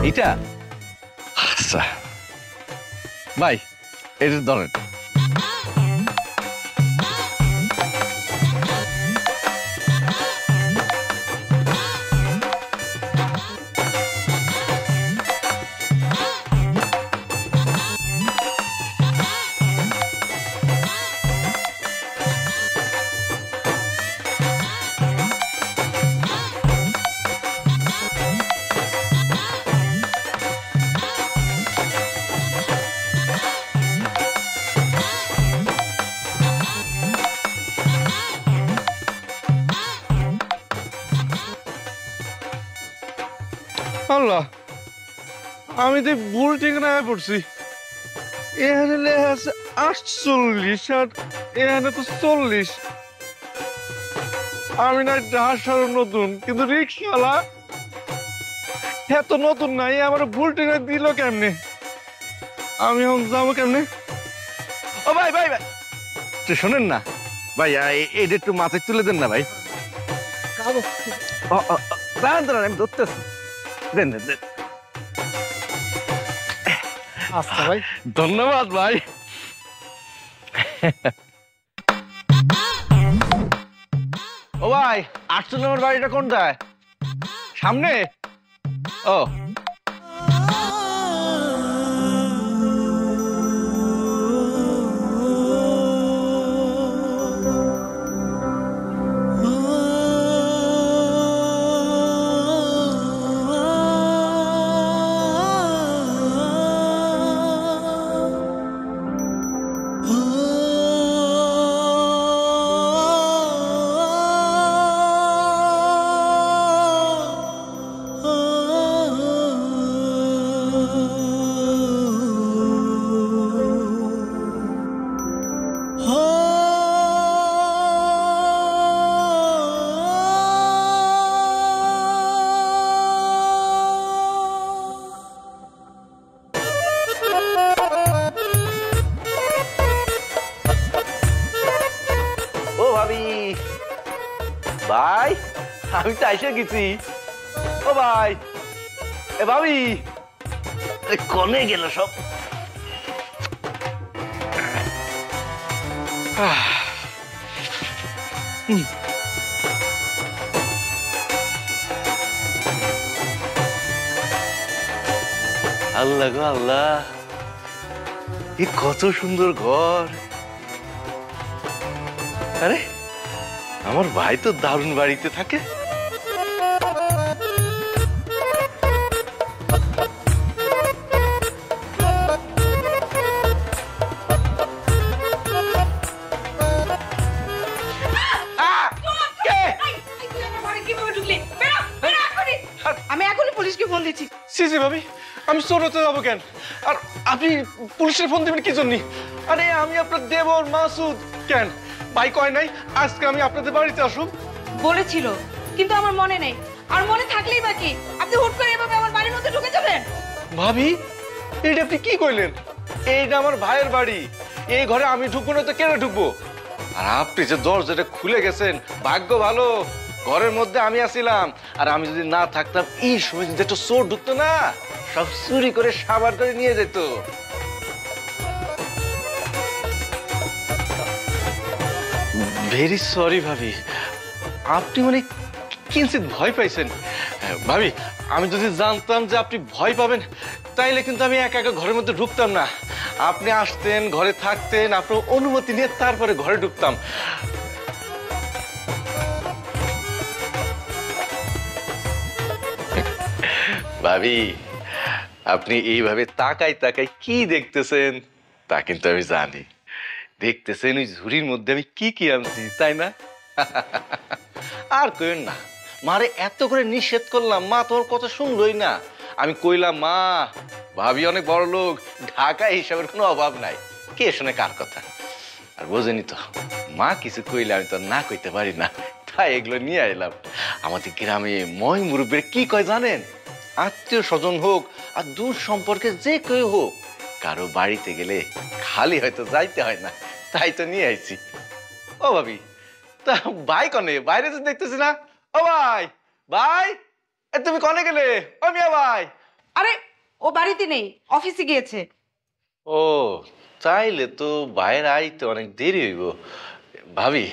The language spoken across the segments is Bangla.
এটা আচ্ছা ভাই, এটা ধরেন। আল্লাহ, আমি তো ভুল ঠিকানায় পড়ছি। এখানে লেখা আছে 48 আর এখানে তো 40। আমি না ঢাসারও নতুন, কিন্তু রিক্সাওয়ালা এত নতুন নাই, আমার ভুল ঠিকানা দিল কেমনে? আমি এখন যাবো কেমনে? ও ভাই ভাই ভাই, একটু শোনেন না ভাই, এটা একটু মাথায় তুলে দেন না ভাই। দাঁড়ান দাঁড়ান, আমি ধরতেছি। দেন দেন দেন। আচ্ছা ভাই, ধন্যবাদ ভাই। ও ভাই, 800 নম্বর বাড়িটা কোনটায়? সামনে? ও ভাই, আমি তো এসে গেছি। ও ভাই, এ ভাবি, কনে গেল সব? আল্লাহ গো আল্লাহ, এ কত সুন্দর ঘর। আরে আমার ভাই তো দারুণ বাড়িতে থাকে। আমি এখনই পুলিশকে ফোন দিচ্ছি। সিসি ভাবি, আমি চোরাতে যাবো কেন? আর আপনি পুলিশের ফোন দিবেন কি জন্য? আরে আমি আপনার দেবর মাসুদ। কেন ভাই কয় নাই আজকে আমি আপনাদের বাড়িতে আসুন? বলেছিল, কিন্তু আমার মনে নেই। আর মনে থাকলেই বাকি, আপনি হুট করে এভাবে আমার বাড়ির মধ্যে ঢুকে যাবেন? ভাবি, এইটা আপনি কি কইলেন? এইটা আমার ভাইয়ের বাড়ি, এই ঘরে আমি ঢুকবো না তো কেন ঢুকবো? আর আপনি যে দরজাটা খুলে গেছেন, ভাগ্য ভালো ঘরের মধ্যে আমি আছিলাম। আর আমি যদি না থাকতাম, এই সময় যদি একটা চোর ঢুকতো না, সব চুরি করে সাবার করে নিয়ে যেত। ভেরি সরি ভাবি, আপনি মানে কিঞ্চিত ভয় পাইছেন। ভাবি, আমি যদি জানতাম যে আপনি ভয় পাবেন, তাইলে কিন্তু আমি একা একা ঘরের মধ্যে ঢুকতাম না। আপনি আসতেন, ঘরে থাকতেন, আপনার অনুমতি নিয়ে তারপরে ঘরে ঢুকতাম। ভাবি, আপনি এইভাবে তাকাই তাকাই কি দেখতেছেন তা কিন্তু আমি জানি। দেখতেছেন ওই ঝুড়ির মধ্যে আমি কি কি আনছি, তাই না? আর কইন না, মারে এত করে নিষেধ করলাম, মা তোমার কথা শুনলই না। আমি কইলাম, মা ভাবি অনেক বড় লোক, ঢাকা হিসাবের কোনো অভাব নাই, কে শুনে কার কথা? আর বোঝেনি তো, মা কিছু কইলে আমি তো না কইতে পারি না, তাই এগুলো নিয়ে এলাম। আমাদের গ্রামে মই মুরব্বীর কি কয় জানেন? আত্মীয় স্বজন হোক আর দূর সম্পর্কে যে কেউ হোক, কারো বাড়িতে গেলে খালি হয়তো যাইতে হয় না, তাই তো নিয়ে আইছি। ও ভাবি, তা ভাই কনে? বাইরে তো দেখতেছি না। ও ভাই, ভাই, তুমি কনে গেলে? ও মিয়া ভাই, আরে ও বাড়িতে নেই, অফিসে গিয়েছে। ও তাইলে তো বাইরে আইতে অনেক দেরি হইব। ভাবি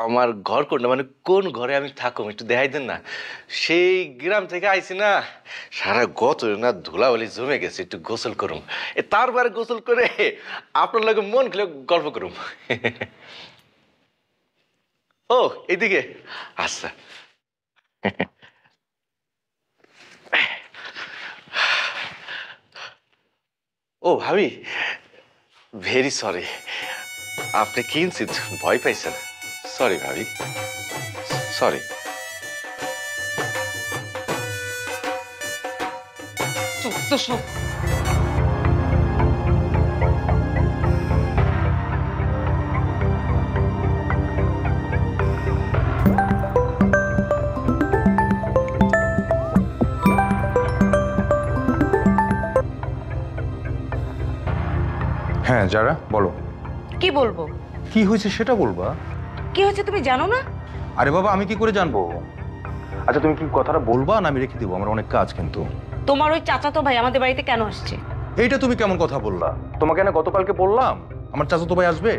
আমার ঘর কোনটা, মানে কোন ঘরে আমি থাকুম একটু দেখাই দেন না। সেই গ্রাম থেকে আইছি না, সারা গত না ধুলাবালি জমে গেছে, একটু গোসল করুম, তারপরে গোসল করে আপনার লগে মন খুলে গল্প করুম। ও এইদিকে আচ্ছা। ও ভাবি, ভেরি সরি, আপনি কিনছি ভয় পাইছেন। সরি ভাবি, সরি। হ্যাঁ যারা বলো, কি বলবো? কি হয়েছে সেটা বলবা। কি হয়েছে তুমি জানো না? আরে বাবা আমি কি করে জানবো? আচ্ছা তুমি কি কথাটা বলবা না আমি রেখে দিব, আমার অনেক কাজ। কিন্তু তোমার ওই চাচাতো ভাই আমাদের বাড়িতে কেন আসছে? এইটা তুমি কেমন কথা বললা? তোমাকে না গতকালকে বললাম আমার চাচাতো ভাই আসবে।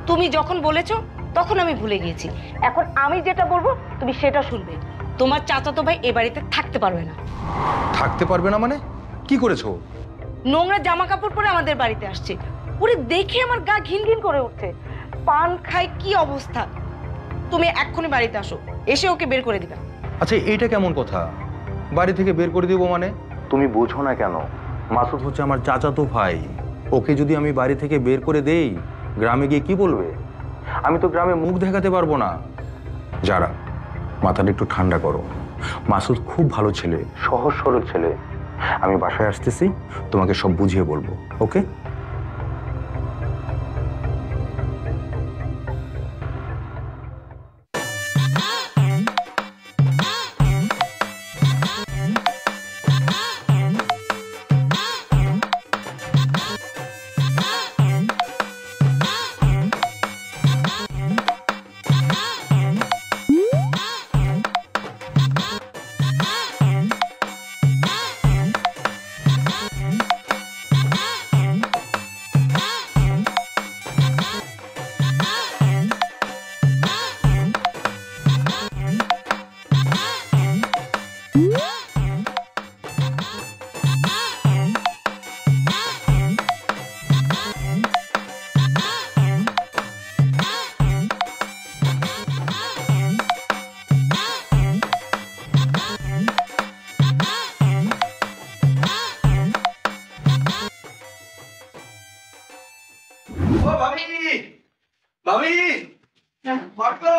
তুমি যখন বলেছো তখন আমি ভুলে গিয়েছি। এখন আমি যেটা বলবো তুমি সেটা শুনবে। তোমার চাচাতো ভাই এ বাড়িতে থাকতে পারবে না। থাকতে পারবে না মানে? কি করেছো? নোংরা জামা কাপড় পরে আমাদের বাড়িতে আসছে। ওরে দেখে আমার গা ঘিন ঘিন করে উঠছে। পান খাই কি অবস্থা। তুমি এক্ষুনি বাড়িতে আসো, এসে ওকে বের করে দিবে। আচ্ছা এইটা কেমন কথা, বাড়ি থেকে বের করে দিব মানে? তুমি বোঝো না কেন? মাসুদ হচ্ছে আমার চাচাতো ভাই, ওকে যদি আমি বাড়ি থেকে বের করে দেই গ্রামে গিয়ে কি বলবে? আমি তো গ্রামে মুখ দেখাতে পারবো না। যারা মাথাটা একটু ঠান্ডা করো, মাসুদ খুব ভালো ছেলে, সহজ সরল ছেলে। আমি বাসায় আসতেছি, তোমাকে সব বুঝিয়ে বলবো, ওকে? ও ভাবি, ভাবি, মাগো,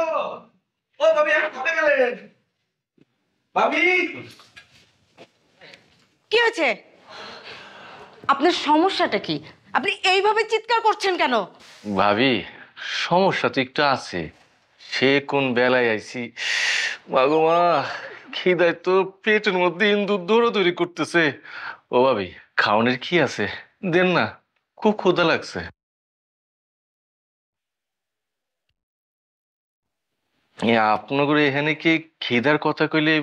ও ভাবি এখন কোথায় গেলেন? ভাবি, কি হয়েছে? আপনার সমস্যাটা কি? আপনি এইভাবে চিৎকার করছেন কেন? ভাবি সমস্যা তো একটু আছে। সে কোন বেলায় আইছি, মাগো মা, খিদায় তো পেটের মধ্যে ইন্দুর দৌড়াদৌড়ি করতেছে। ও ভাবি খাওয়ানোর কি আছে, দেন না, খুব ক্ষুধা লাগছে। আপনাদের এখানে কি খিদার কথা কইলে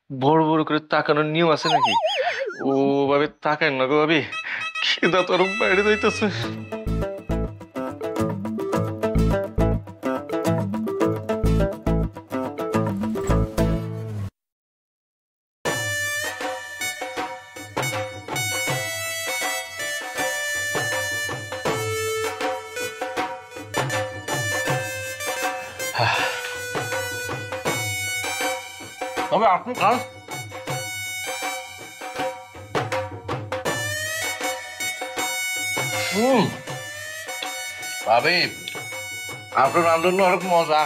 বড় বড় করে তাকানোর নিয়ম আছে নাকি? ও ভাবে তাকায় না গো ভাবি, খিদা তো আরো বাইরে যাইতেছে। তবে আপনি খান। ভাবি আপনার রান্নার অনেক মজা।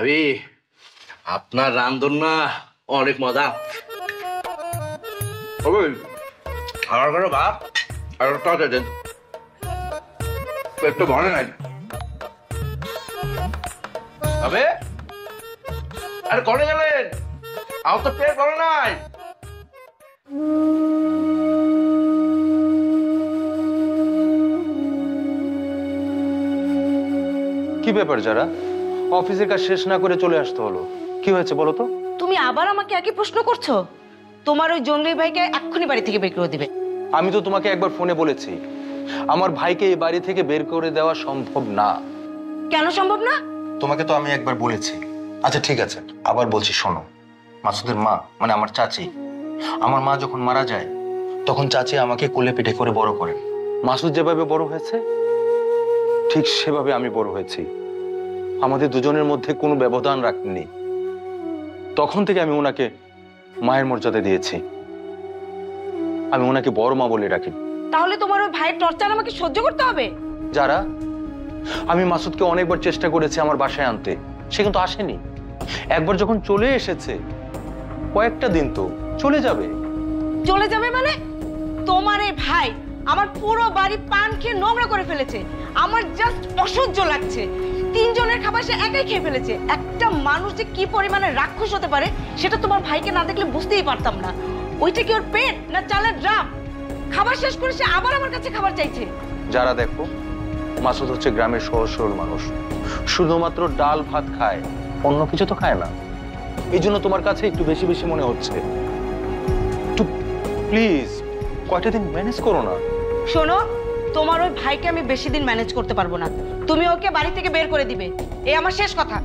ভাবি আপনার রান্ধন না অনেক মজা। আমার ঘরে ভাত আর টক দেন, একটু ভরে নাই। আবে আরে করে গেলেন, আমার তো পেট ভরে নাই। কি ব্যাপার যারা? অফিসের কাজ শেষ না করে চলে আসতে হলো, কি হয়েছে বলো তো? তুমি আবার আমাকে একই প্রশ্ন করছো? তোমার ওই জঙ্গলি ভাইকে এক্ষুনি বাড়ি থেকে বের করে দিবে। আমি তো তোমাকে একবার ফোনে বলেছি আমার ভাইকে এই বাড়ি থেকে বের করে দেওয়া সম্ভব না। কেন সম্ভব না? তোমাকে তো আমি একবার বলেছি। আচ্ছা ঠিক আছে, আবার বলছি শোনো। মাসুদের মা মানে আমার চাচি, আমার মা যখন মারা যায় তখন চাচি আমাকে কোলে পিঠে করে বড় করেন। মাসুদ যেভাবে বড় হয়েছে ঠিক সেভাবে আমি বড় হয়েছি। আমাদের দুজনের মধ্যে কোনো ব্যবধান রাখেননি। তখন থেকে আমি ওনাকে মায়ের মর্যাদা দিয়েছি। আমি ওনাকে বড় মা বলে ডাকি। তাহলে তোমার ওই ভাইয়ের টর্চার আমাকে সহ্য করতে হবে? যারা, আমি মাসুদকে অনেকবার চেষ্টা করেছি আমার বাসায় আনতে, সে কিন্তু আসেনি। একবার যখন চলে এসেছে কয়েকটা দিন তো চলে যাবে। চলে যাবে মানে? তোমার এই ভাই আমার পুরো বাড়ি পান খেয়ে নোংরা করে ফেলেছে। আমার জাস্ট অসহ্য লাগছে। 3 জনের খাবার সে একাই খেয়ে ফেলেছে। একটা মানুষ যে কি পরিমাণে রাক্ষস হতে পারে সেটা তোমার ভাইকে না দেখলে বুঝতেই পারতাম না। ওইটা কি ওর পেট না চালের ড্রাম? খাবার শেষ করে সে আবার আমার কাছে খাবার চাইছে। যারা দেখো, মাসুদ হচ্ছে গ্রামের সহজ সরল মানুষ, শুধুমাত্র ডাল ভাত খায়, অন্য কিছু তো খায় না। এই জন্য তোমার কাছে একটু বেশি বেশি মনে হচ্ছে। একটু প্লিজ কয়টা দিন ম্যানেজ করো না। শোনো, তোমার ওই ভাইকে আমি বেশি দিন ম্যানেজ করতে পারবো না। তুমি ওকে বাড়ি থেকে বের করে দিবে, এই আমার শেষ কথা।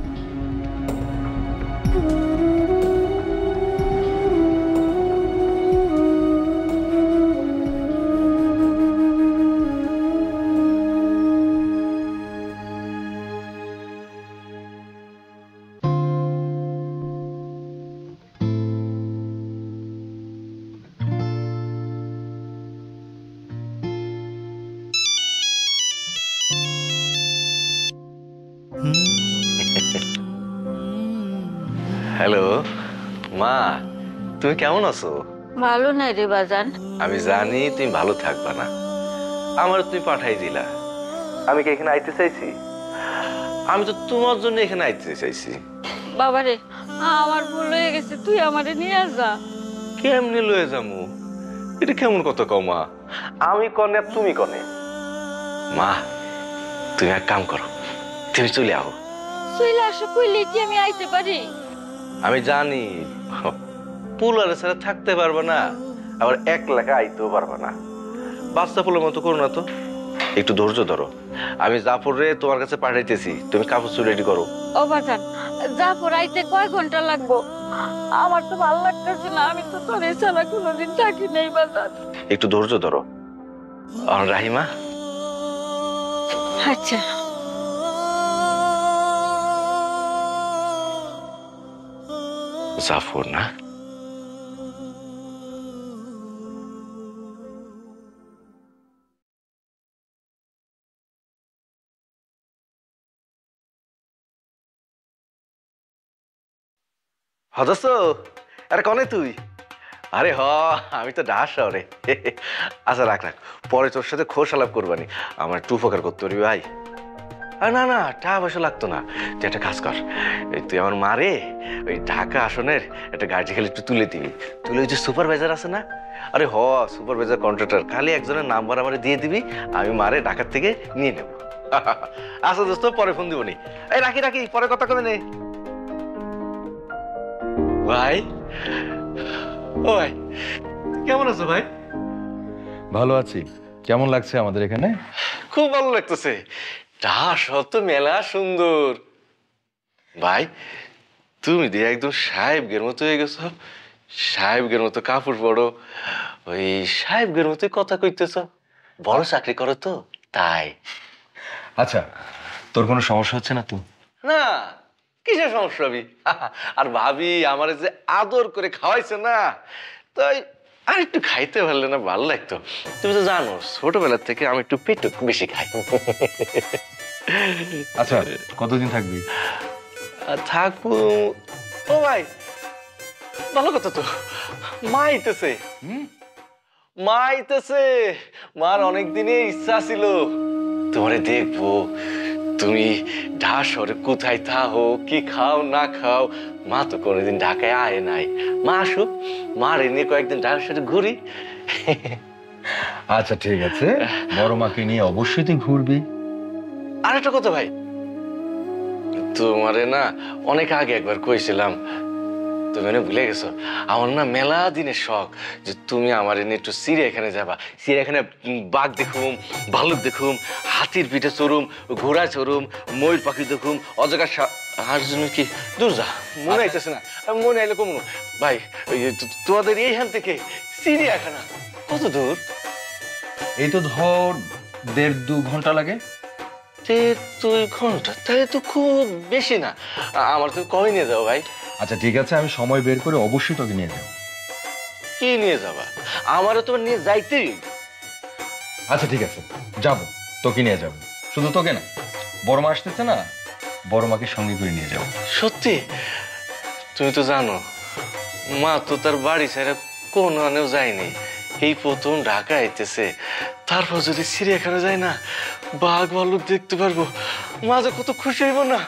হ্যালো মা, তুমি কেমন আছো? ভালো নাই রে বাজান। আমি জানি তুমি ভালো থাকবা না, আমার তুমি পাঠাই দিলা। আমি কি এখানে আইতে চাইছি? আমি তো তোমার জন্য এখানে আইতে চাইছি। বাবারে, আমার ভুল হয়ে গেছে, তুই আমারে নিয়ে যা। কেমনে লয়ে যামু? এটা কেমন কথা কও মা? আমি কনে আর তুমি কনে? মা তুমি এক কাম করো, তুমি চলে আও। চলে আসো কইলে কি আমি আইতে পারি? আমি জানি পুলার ছাড়া থাকতে পারবে না, আবার একলা আইতেও পারবে না। বাচ্চা পুলের মতো করো না তো, একটু ধৈর্য ধরো। আমি জাফরে তোমার কাছে পাঠাইতেছি, তুমি কাপড় চুল রেডি করো। ও বাজান, জাফর আইতে কয় ঘন্টা লাগবো? আমার তো ভালো লাগতেছে না, আমি তো তোর ছাড়া কোনোদিন থাকি নাই বাজান। একটু ধৈর্য ধরো। আর রাহিমা? আচ্ছা। জাফর না? হদস, আরে কনে তুই? আরে হ, আমি তো ডাস রে। আচ্ছা রাখ রাখ, পরে তোর সাথে খোশ আলাপ করবানি। আমার একটু উপকার করতে পারবি ভাই? আর না না, টাকা পয়সা লাগতো না। তুই একটা কাজ কর, তুই আমার মারে ওই ঢাকা আসনের একটা গাড়ি খালি একটু তুলে দিবি। তুলে ওই যে সুপারভাইজার আছে না, আরে হ সুপারভাইজার কন্ট্রাক্টর, খালি একজনের নাম্বার আমার দিয়ে দিবি, আমি মারে ঢাকার থেকে নিয়ে নেব। আচ্ছা দোস্ত, পরে ফোন দিব নি। এই রাখি রাখি, পরে কথা কবে নে ভাই। ও ভাই, কেমন আছো ভাই? ভালো আছি। কেমন লাগছে আমাদের এখানে? খুব ভালো লাগতেছে। সব তো মেলা সুন্দর। ভাই তুমি দিয়ে একদম সাহেবগের মতো হয়ে গেছো। সাহেবগের মতো কাপড় পরো, ওই সাহেবগের মতোই কথা কইতেছ। বড় চাকরি করো তো তাই। আচ্ছা, তোর কোনো সমস্যা হচ্ছে না তো? না, কিসের সমস্যা হবে? আর ভাবি আমার যে আদর করে খাওয়াইছে না, তাই আর একটু খাইতে পারলে না ভালো লাগতো। তুমি তো জানো ছোটবেলার থেকে আমি একটু পেটুক বেশি খাই। আচ্ছা, কতদিন থাকবি? থাকবো। ও ভাই, ভালো কথা তো, মা আইতেছে। মা আইতেছে। মার অনেক দিনের ইচ্ছা ছিল তোমারে দেখবো, তুমি ঢাকা শহরে কোথায় থাকো, কি খাও না খাও। মা তো কোনোদিন ঢাকায় আয় নাই। মা আসুক, মার এনে কয়েকদিন ঢাকা শহরে ঘুরি। আচ্ছা ঠিক আছে, বড় মাকে নিয়ে অবশ্যই তুই ঘুরবি। আর একটা কথা ভাই, তোমারে না অনেক আগে একবার কইছিলাম, তুমি মানে ভুলে গেছো। আমার না মেলা দিনের শখ যে তুমি আমার এনে একটু চিড়িয়াখানে যাবা। চিড়িয়াখানে বাঘ দেখুম, ভালুক দেখুম, হাতির পিঠে চড়ুম, ঘোড়া চড়ুম, ময়ূর পাখি দেখুম, অজগর আর জন্য কি দূর যা মনে আইতেছে না। মনে আইলে কমু ভাই, তোমাদের এইখান থেকে চিড়িয়াখানা কত দূর? এই তো ধর 1.5-2 ঘন্টা লাগে। 2 ঘন্টা? তাহলে তো খুব বেশি না। আমার তো কবে নিয়ে যাও ভাই? আচ্ছা ঠিক আছে, আমি সময় বের করে অবশ্যই তোকে নিয়ে যাবো। কি নিয়ে যাবা? আমারও তোমার নিয়ে যাইতেই। আচ্ছা ঠিক আছে, যাবো, তোকে নিয়ে যাবো। শুধু তোকে না, বড় মা আসতেছে না, বড় মাকে সঙ্গে করে নিয়ে যাবো। সত্যি? তুমি তো জানো মা তো তার বাড়ি ছেড়ে কোনোখানেও যায়নি, এই প্রথম ঢাকা আইতেছে। তারপর যদি চিড়িয়াখানা যায় না, বাঘ ভালুক দেখতে পারবো, মা যে কত খুশি হইব না।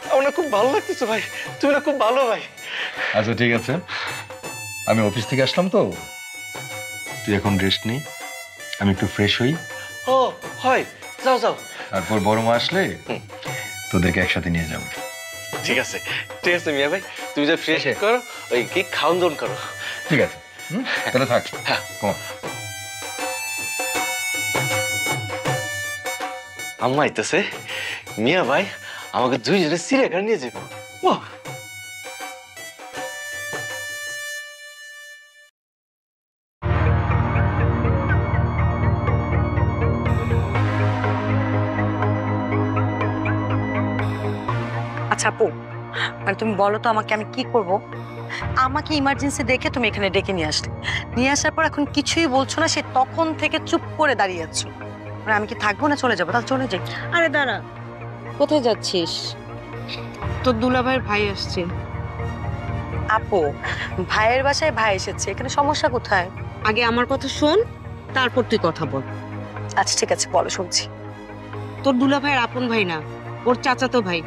আমার না খুব ভালো লাগতেছে ভাই, তুমি না খুব ভালো ভাই। আচ্ছা ঠিক আছে, আমি অফিস থেকে আসলাম তো, তুই এখন রেস্ট নেই, আমি একটু ফ্রেশ হই। ও হয়, যাও যাও। তারপর বড় মা আসলে তোদেরকে একসাথে নিয়ে যাবো। ঠিক আছে ঠিক আছে মিয়া ভাই, তুমি যে ফ্রেশ করো, ওই কি খাওন দাওন করো। ঠিক আছে, তাহলে থাক। হ্যাঁ। আম্মা আইতেছে, মিয়া ভাই আমাকে দুইজনে চিড়িয়াখানা নিয়ে যাবো। বাহ, আচ্ছা আপু, মানে তুমি বলো তো আমাকে, আমি কি করব? আমাকে ইমার্জেন্সি দেখে তুমি এখানে ডেকে নিয়ে আসলে, নিয়ে আসার পর এখন কিছুই বলছো না, সে তখন থেকে চুপ করে দাঁড়িয়ে আছো। মানে আমি কি থাকবো না চলে যাবো? তাহলে চলে যাই। আরে দাঁড়া, কোথায় যাচ্ছিস? তোর দুলাভাইয়ের ভাই আসছে। আপু, ভাইয়ের বাসায় ভাই এসেছে, এখানে সমস্যা কোথায়? আগে আমার কথা শোন, তারপর তুই কথা বল। আচ্ছা ঠিক আছে, বলো, শুনছি। তোর দুলাভাইয়ের আপন ভাই না, ওর চাচাতো ভাই।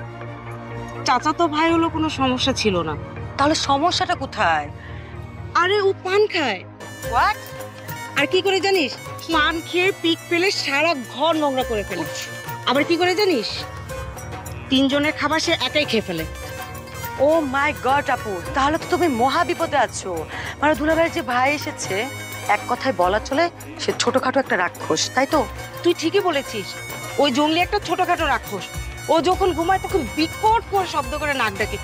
চাচাতো ভাই হলো কোনো সমস্যা ছিল না। তাহলে সমস্যাটা কোথায়? আরে ও পান খায়। হোয়াট? আর কি করে জানিস? পান খেয়ে পিক ফেলে সারা ঘর নোংরা করে ফেলে। আবার কি করে জানিস? 3 জনের খাবার সে একাই খেয়ে ফেলে। ও মাই গড আপু, তাহলে তো তুমি মহা বিপদে আছো। মানে দুলাভাইয়ের যে ভাই এসেছে, এক কথায় বলা চলে সে ছোটখাটো একটা রাক্ষস, তাই তো? তুই ঠিকই বলেছিস, ওই জঙ্গলি একটা ছোটখাটো রাক্ষস। ও যখন ঘুমায় তখন বিকট করে শব্দ করে নাক ডাকে।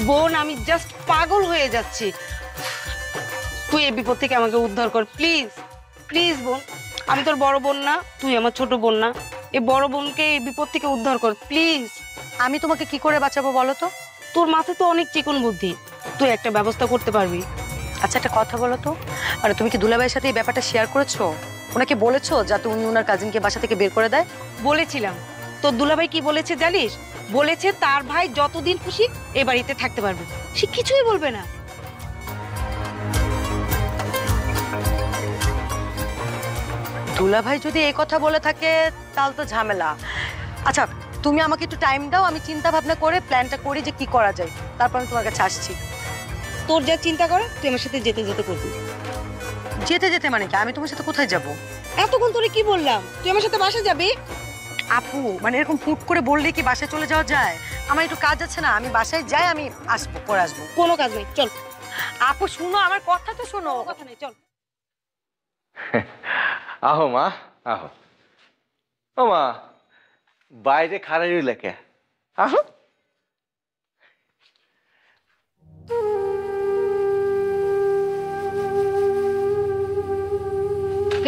বোন, আমি জাস্ট পাগল হয়ে যাচ্ছি। তুই এই বিপদ থেকে আমাকে উদ্ধার কর প্লিজ। প্লিজ বোন, আমি তোর বড় বোন না, তুই আমার ছোট বোন না। এই বড় বোনকে এই বিপদ থেকে উদ্ধার কর প্লিজ। আমি তোমাকে কি করে বাঁচাবো বলো তো? তোর মাথায় তো অনেক চিকন বুদ্ধি, তুই একটা ব্যবস্থা করতে পারবি। আচ্ছা একটা কথা বলো তো, মানে তুমি কি দুলাভাইয়ের সাথে এই ব্যাপারটা শেয়ার করেছো? ওনাকে বলেছো যাতে উনি ওনার কাজিনকে বাসা থেকে বের করে দেয়? বলেছিলাম। তোর দুলাভাই কি বলেছে জানিস? বলেছে তার ভাই যতদিন খুশি এই বাড়িতে থাকতে পারবে, সে কিছুই বলবে না। দুলাভাই যদি এই কথা বলে থাকে তাহলে তো ঝামেলা। আচ্ছা তুমি আমাকে একটু টাইম দাও, আমি চিন্তা ভাবনা করে প্ল্যানটা করি যে কি করা যায়, তারপর আমি তোমার কাছে আসছি। তোর যা চিন্তা করে তুই আমার সাথে যেতে যেতে করবি। যেতে যেতে মানে কি? আমি তোমার সাথে কোথায় যাব? এতক্ষণ তোরে কি বললাম, তুই আমার সাথে বাসা যাবি। আপু মানে এরকম হুট করে বললে কি বাসায় চলে যাওয়া যায়? আমার একটু কাজ আছে না, আমি বাসায় যাই, আমি আসবো, পরে আসবো। কোনো কাজ নেই, চল। আপু শুনো, আমার কথা তো শোনো। কথা নেই, চল। আহো মা, আহো। ও মা, বাইরে খারাপ লেখে, আহো।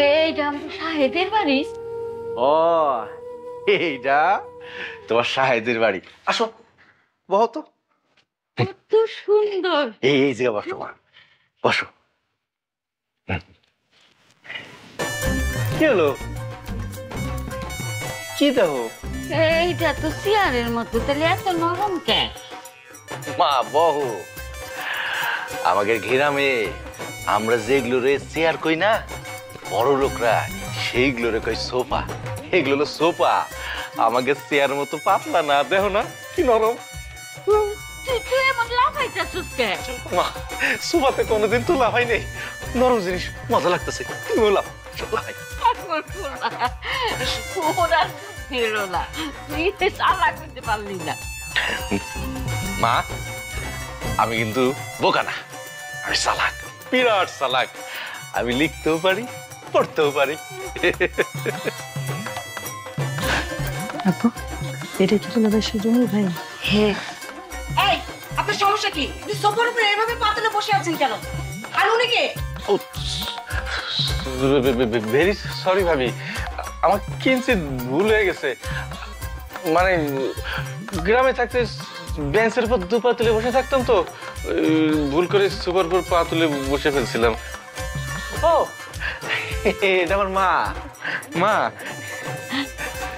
এইটা আমার শাহেদের বাড়ি। ও এইটা তোমার শাহেদের বাড়ি। আসো, বহো তো। কত সুন্দর। এই যে বসো মা, বসো। কি হলো? কি দেখো? এইটা তো চেয়ারের মতো, তাহলে এত নরম কে? মা বহু আমাদের গ্রামে আমরা যেগুলোরে চেয়ার কই না, বড় লোকরা সেইগুলোরে কই সোফা। এগুলো হলো সোফা। আমাকে চেয়ার মতো পাতলা না, দেখো না কি নরম। তুই এমন লাফাইতেছিস কে? মা সোফাতে কোনোদিন তোলা হয় নাই, নরম জিনিস মজা লাগতেছে। তুমি বললাম লাফাই। ওরা ছিল না, তুই চালাক করতে পারলি না। মা আমি কিন্তু বোকা না, আমি চালাক, বিরাট চালাক। আমি লিখতেও পারি, পড়তেও পারি। আপু এটা কি তোমাদের সুজনের ভাই? হ্যাঁ। এই আপনার সমস্যা কি? আপনি সোফার উপরে এভাবে পাতলে বসে আছেন কেন? আর উনি কে? ভেরি সরি ভাবি, আমার কিঞ্চিত ভুল হয়ে গেছে। মানে গ্রামে থাকতে বেঞ্চের উপর দু পা তুলে বসে থাকতাম, তো ভুল করে সুপার উপর পা তুলে বসে ফেলছিলাম। ও এটা আমার মা। মা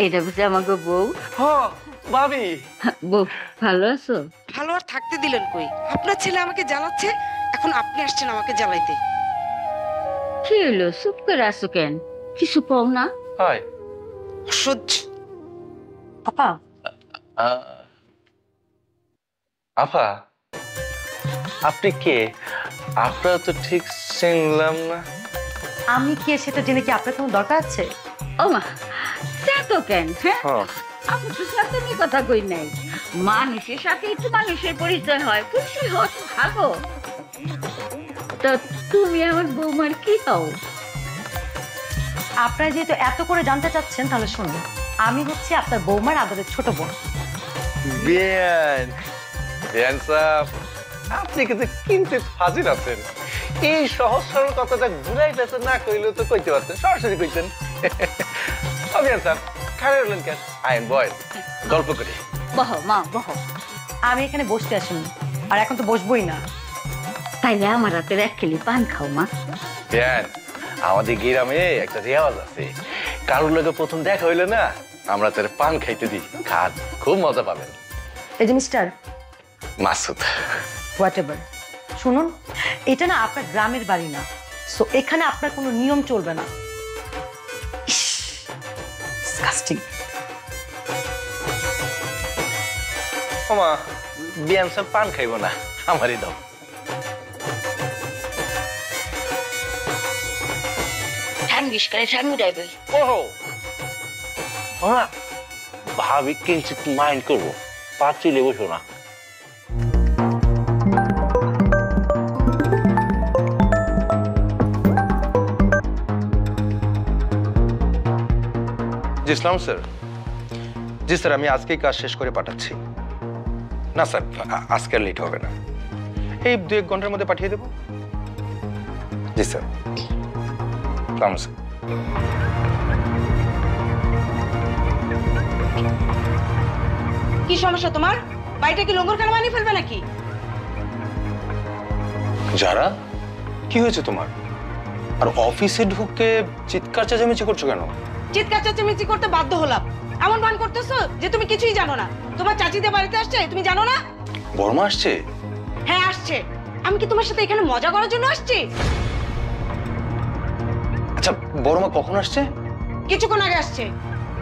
এটা বুঝে আমাকে বউ? হ ভাবি। বউ ভালো আছো? ভালো আর থাকতে দিলেন কই? আপনার ছেলে আমাকে জ্বালাচ্ছে, এখন আপনি আসছেন আমাকে জ্বালাইতে। কি হলো, চুপ করে আছো কেন? কিছু কম না? হয় অসহ্য। আপা আপা আপনি কে? আপনারা তো ঠিক চিনলাম না। আমি কে সেটা জেনে কি আপনার কোনো দরকার আছে? ও মা তো কেন? হ্যাঁ হ্যাঁ আমি তো সাথে কথা কই নাই। মানুষের সাথে একটু মানুষের পরিচয় হয়, খুশি হত ভালো। তা তুমি আমার বৌমার কি হও? আপনারা যেহেতু এত করে জানতে চাচ্ছেন তাহলে শুনুন, আমি হচ্ছে আপনার বৌমার আদরের ছোট বোন। বিয়ান বিয়ান সাহেব, আপনি কিন্তু কিঞ্চিত ফাজিল আছেন। এই সহজ সরল কথাটা ঘুরাই পেছে না কইলেও তো কইতে পারতেন, সরাসরি কইতেন। বিয়ান সাহেব খাড়ে রইলেন কেন? আইন বয় গল্প করি। বহ মা বহ। আমি এখানে বসতে আসিনি, আর এখন তো বসবোই না। তাইলে আমার হাতের এক খেলি পান খাও মা। বিয়ান আমাদের গ্রামে একটা রেওয়াজ আছে, কারোর লগে প্রথম দেখা হইলে না আমরা তার পান খাইতে দিই, খান খুব মজা পাবেন। এই যে মিস্টার মাসুদ, হোয়াট এভার, শুনুন এটা না আপনার গ্রামের বাড়ি না, সো এখানে আপনার কোনো নিয়ম চলবে না। ডিসকাস্টিং। ওমা বিয়ান সাহেব পান খাইব না, আমারই দাও। ঠান্ডিস করে ঠান্ডু ডাইবে। ওহো ওমা ভাবি কিঞ্চিত মাইন্ড করবো, পাঁচিলে বসো না। জি ইসলাম স্যার। জি স্যার, আমি আজকেই কাজ শেষ করে পাঠাচ্ছি। না স্যার, আজকে আর লেট হবে না, এই 2-1 ঘন্টার মধ্যে পাঠিয়ে দেবো। জি স্যার। সালাম স্যার। কি সমস্যা তোমার? বাড়িটা কি লঙ্গরখানা বানিয়ে ফেলবে নাকি? যারা কি হয়েছে তোমার? আর অফিসে ঢুকে চিৎকার চেঁচামেচি করছো কেন? চিৎকার চেঁচামেচি করতে বাধ্য হলাম। এমন ভান করতেছো যে তুমি কিছুই জানো না। তোমার চাচিদের বাড়িতে আসছে, তুমি জানো না? বর্মা আসছে? হ্যাঁ আসছে। আমি কি তোমার সাথে এখানে মজা করার জন্য আসছি? আচ্ছা, বর্মা কখন আসছে? কিছুক্ষণ আগে আসছে।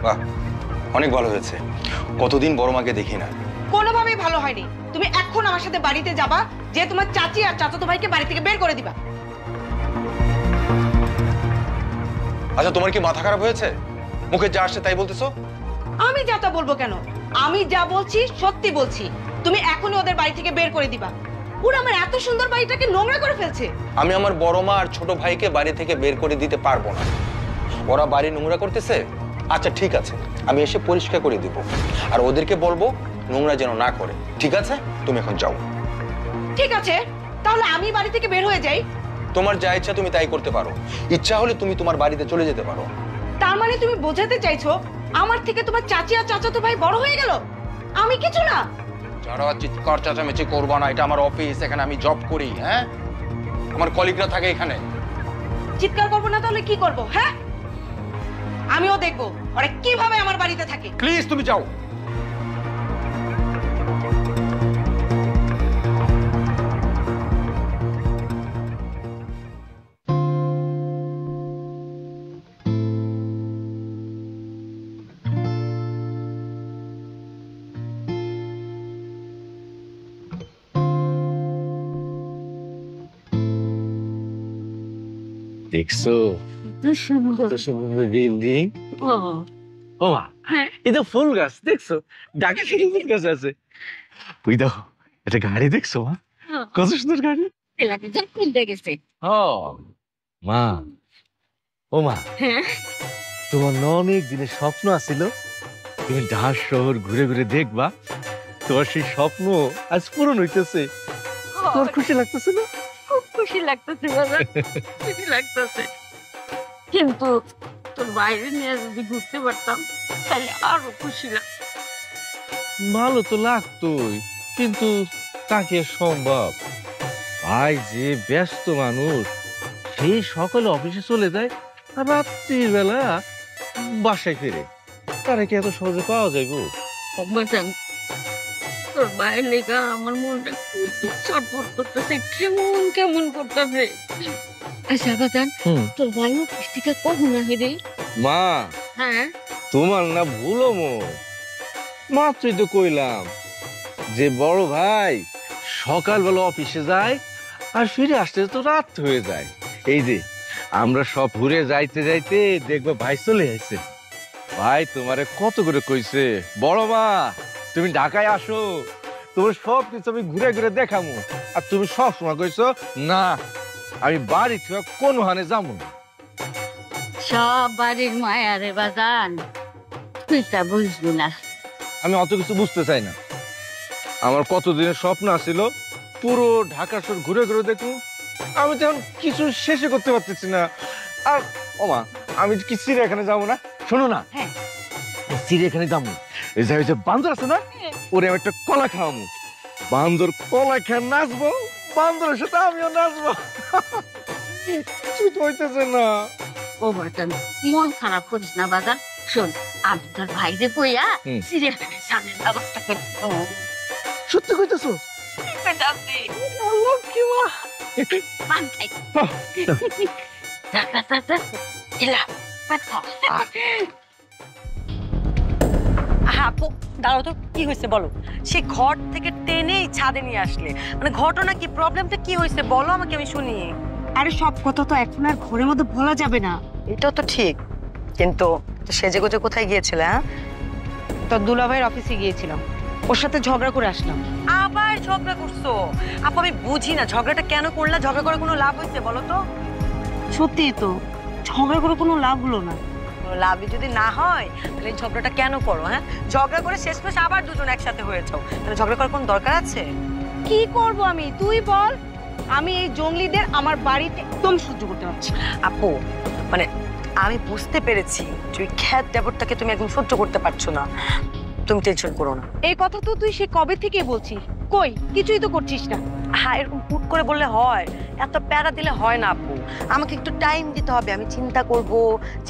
বাহ, অনেক ভালো হয়েছে। কতদিন বর্মাকে দেখি না। কোনোভাবেই ভালো হয়নি। তুমি এখন আমার সাথে বাড়িতে যাবা, যে তোমার চাচি আর চাচাতো ভাইকে বাড়ি থেকে বের করে দিবা। আচ্ছা, তোমার কি মাথা খারাপ হয়েছে? মুখে যা আসছে তাই বলতেছো? আমি যা তা বলবো কেন? আমি যা বলছি সত্যি বলছি। তুমি এখনই ওদের বাড়ি থেকে বের করে দিবা। ওরা আমার এত সুন্দর বাড়িটাকে নোংরা করে ফেলছে। আমি আমার বড় মা আর ছোট ভাইকে বাড়ি থেকে বের করে দিতে পারবো না। ওরা বাড়ি নোংরা করতেছে। আচ্ছা ঠিক আছে, আমি এসে পরিষ্কার করে দিব, আর ওদেরকে বলবো নোংরা যেন না করে। ঠিক আছে, তুমি এখন যাও। ঠিক আছে, তাহলে আমি বাড়ি থেকে বের হয়ে যাই। তোমার যা ইচ্ছা তুমি তাই করতে পারো। ইচ্ছা হলে তুমি তোমার বাড়িতে চলে যেতে পারো। তার মানে তুমি বোঝাতে চাইছো আমার থেকে তোমার চাচি আর চাচাতো ভাই বড় হয়ে গেল, আমি কিছু না? যারা চিৎকার চেঁচামেচি করবো না, এটা আমার অফিস, এখানে আমি জব করি। হ্যাঁ, আমার কলিগরা থাকে এখানে। চিৎকার করবো না তাহলে কি করবো? হ্যাঁ, আমিও দেখবো ওরা কিভাবে আমার বাড়িতে থাকে। প্লিজ তুমি যাও। দেখছো কত সুন্দর বিল্ডিং? ও ও মা, এই তো ফুল গাছ দেখছো, ঢাকা শুধু ফুল গাছ আছে। ওই দেখো একটা গাড়ি দেখছো মা, কত সুন্দর গাড়ি। এলাকা যা কিনতে গেছে। ও মা, ও মা, তোমার না অনেক দিনের স্বপ্ন আছিল তুমি ঢাকা শহর ঘুরে ঘুরে দেখবা, তোমার সেই স্বপ্ন আজ পূরণ হইতেছে। তোমার খুশি লাগতেছে না? খুব খুশি লাগতেছে বাবা, খুশি লাগতেছে। কিন্তু তোর বাইরে নিয়ে যদি ঘুরতে পারতাম তাহলে আরো খুশি লাগতো। ভালো তো লাগতোই, কিন্তু তা কি আর সম্ভব? ভাই যে ব্যস্ত মানুষ, সেই সকালে অফিসে চলে যায় আর রাত্রির বেলা বাসায় ফিরে, তারা কি এত সহজে পাওয়া যাইব? বাজান, তোর বাইরে লেগা আমার মনটা খুব ছটফট করতেছে, কেমন কেমন করতেছে। আচ্ছা বাজান, তোর ভাই অফিস থেকে কখন আসে রে? মা, হ্যাঁ, তোমার না ভুলো মাত্রই তো কইলাম যে বড় ভাই সকালবেলা অফিসে যায় আর ফিরে আসতে তো রাত হয়ে যায়। এই যে আমরা সব ঘুরে যাইতে যাইতে দেখবো ভাই চলে আসছে। ভাই তোমারে কত করে কইছে, বড় মা তুমি ঢাকায় আসো, তোমার সব কিছু আমি ঘুরে ঘুরে দেখামু, আর তুমি সব সময় কইছো না আমি বাড়ি থেকে কোন হানে যাবো না। সব বাড়ির মায়া রে বাজান, তুই তা বুঝবি না। আমি অত কিছু বুঝতে চাই না। আমার কতদিনের স্বপ্ন আছিল পুরো ঢাকা শহর ঘুরে ঘুরে দেখুন, আমি তো এখন কিছু শেষে করতে পারতেছি না। আর ওমা, আমি কি চিড়িয়াখানে যাবো না? শোনো না, চিড়িয়াখানে যাবো, এই যে বান্দর আছে না, ওরে আমি একটা কলা খাওয়াবো, বান্দর কলা খেয়ে নাচবো, বান্দরের সাথে আমিও নাচবো। কিছু তো হইতেছে না। ও বাজান, মন খারাপ করিস না বাজান। শোন, আমি তোর ভাইরে কইয়া চিড়িয়াখানায় সামনের ব্যবস্থা করবো। সত্যি কইতেছো? লক্ষ্মী মা, পান খাই। এলা আপু দাঁড়াও তো, কি হয়েছে বলো? সে ঘর থেকে টেনেই ছাদে নিয়ে আসলে, মানে ঘটনা কি, প্রবলেমটা কি হয়েছে বলো আমাকে, আমি শুনি। আরে সব কথা তো এখন আর ঘরের মধ্যে বলা যাবে না। এটাও তো ঠিক, কিন্তু সেজে গুজে কোথায় গিয়েছিলে? হ্যাঁ, তো দুলাভাইয়ের অফিসে গিয়েছিলাম, ওর সাথে ঝগড়া করে আসলাম। আবার ঝগড়া করছো? আপু আমি বুঝি না, ঝগড়াটা কেন করলা? ঝগড়া করে কোনো লাভ হয়েছে বলো তো? সত্যি তো, ঝগড়া করে কোনো লাভ হলো না। লাভই যদি না হয় তাহলে এই ঝগড়াটা কেন করো? হ্যাঁ, ঝগড়া করে শেষমেশ আবার দুজন একসাথে হয়েছো, তাহলে ঝগড়া করার কোনো দরকার আছে? কি করব আমি, তুই বল। আমি এই জঙ্গলিদের আমার বাড়িতে একদম সহ্য করতে পারছি। আপু মানে আমি বুঝতে পেরেছি তুই খ্যাত দেবরটাকে তুমি একদম সহ্য করতে পারছো না, তুমি টেনশন করো না। এই কথা তো তুই সে কবে থেকে বলছিস, কই কিছুই তো করছিস না। হ্যাঁ, এরকম হুট করে বললে হয়? এত প্যারা দিলে হয় না আপু, আমাকে একটু টাইম দিতে হবে, আমি চিন্তা করব,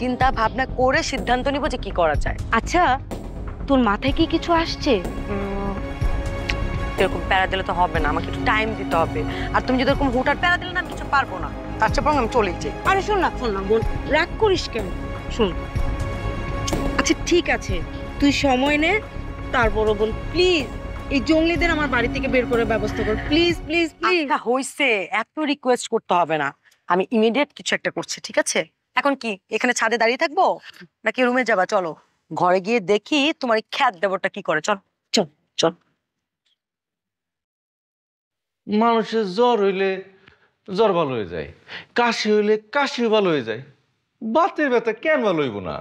চিন্তা ভাবনা করে সিদ্ধান্ত নিব যে কি করা যায়। আচ্ছা, তোর মাথায় কি কিছু আসছে? এরকম প্যারা দিলে তো হবে না, আমাকে একটু টাইম দিতে হবে। আর তুমি যদি এরকম হুটহাট প্যারা দিলে না, আমি কিছু পারবো না, তার চেয়ে বরং আমি চলেই যাই। আরে শোন না বোন, রাগ করিস কেন? শোন, আচ্ছা ঠিক আছে, তুই সময় নে, তারপরও বল প্লিজ এই জঙ্গলিদের আমার বাড়ি থেকে বের করে ব্যবস্থা কর, প্লিজ প্লিজ প্লিজ। আচ্ছা হইছে, এত রিকোয়েস্ট করতে হবে না, আমি ইমিডিয়েট কিছু একটা করছি, ঠিক আছে? এখন কি এখানে ছাদে দাঁড়িয়ে থাকবো নাকি রুমে যাবা? চলো ঘরে গিয়ে দেখি তোমার এই খ্যাত দেবরটা কি করে। চল চল চল। মানুষের জ্বর হইলে জ্বর ভালো হয়ে যায়, কাশি হইলে কাশিও ভালো হয়ে যায়, বাতের ব্যথা কেন ভালো হইব না?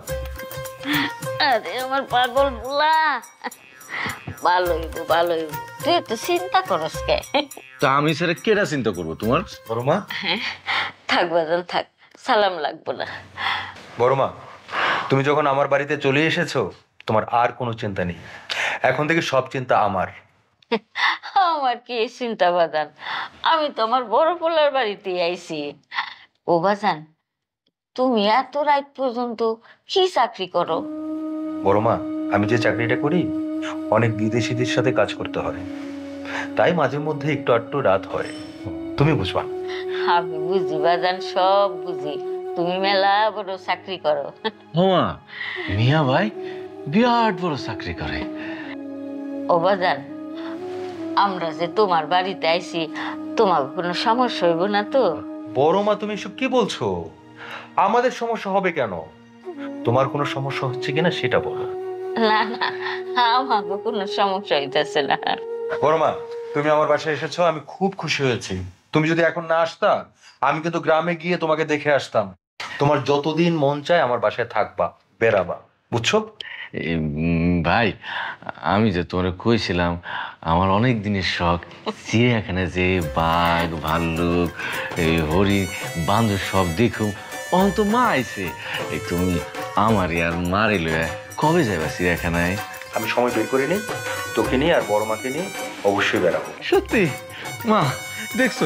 আরে আমার পাগল বুলা, ভালো হইব ভালো হইব, তুই তো চিন্তা করস কে? তা আমি সেটা কেডা চিন্তা করবো তোমার বড় মা? থাক বাজান থাক, সালাম লাগবো না। বড় মা, তুমি যখন আমার বাড়িতে চলে এসেছো, তোমার আর কোনো চিন্তা নেই, এখন থেকে সব চিন্তা আমার। আমার কি চিন্তা বাজান, আমি তো আমার বড় পোলার বাড়িতে আইছি। ও বাজান, তুমি এত রাত পর্যন্ত কি চাকরি করো? বড় মা, আমি যে চাকরিটা করি অনেক বিদেশিদের সাথে কাজ করতে হয়, তাই মাঝে মধ্যে একটু আধটু রাত হয়, তুমি বুঝবা। আমি বুঝি বাজান, সব বুঝি, তুমি মেলা বড় চাকরি করো। হোমা, মিয়া ভাই বিরাট বড় চাকরি করে। ও বাজান, আমরা যে তোমার বাড়িতে আইছি, তোমার কোনো সমস্যা হইব না তো? বড় মা, তুমি এসব কি বলছো? আমাদের সমস্যা হবে কেন? তোমার কোনো সমস্যা হচ্ছে কিনা সেটা বলো। না না, আমার কোনো সমস্যা হইতেছে না। বড় মা, তুমি আমার বাসায় এসেছো, আমি খুব খুশি হয়েছি। তুমি যদি এখন না আসতা, আমি কিন্তু গ্রামে গিয়ে তোমাকে দেখে আসতাম। তোমার যতদিন মন চায় আমার বাসায় থাকবা, বেরাবা, বুঝছো? ভাই, আমি যে তোমার কইছিলাম আমার অনেক দিনের শখ চিড়িয়াখানে যে বাঘ ভাল্লুক এই হরিণ বান্দর সব দেখুম। অন্ত মা আইছে, এই তুমি আমার আর মারে লয়ে কবে যাইবা চিড়িয়াখানায়? আমি সময় বের করে নিই, তোকে নিয়ে আর বড় মাকে নিয়ে অবশ্যই বেরাবো। সত্যি মা, দেখছো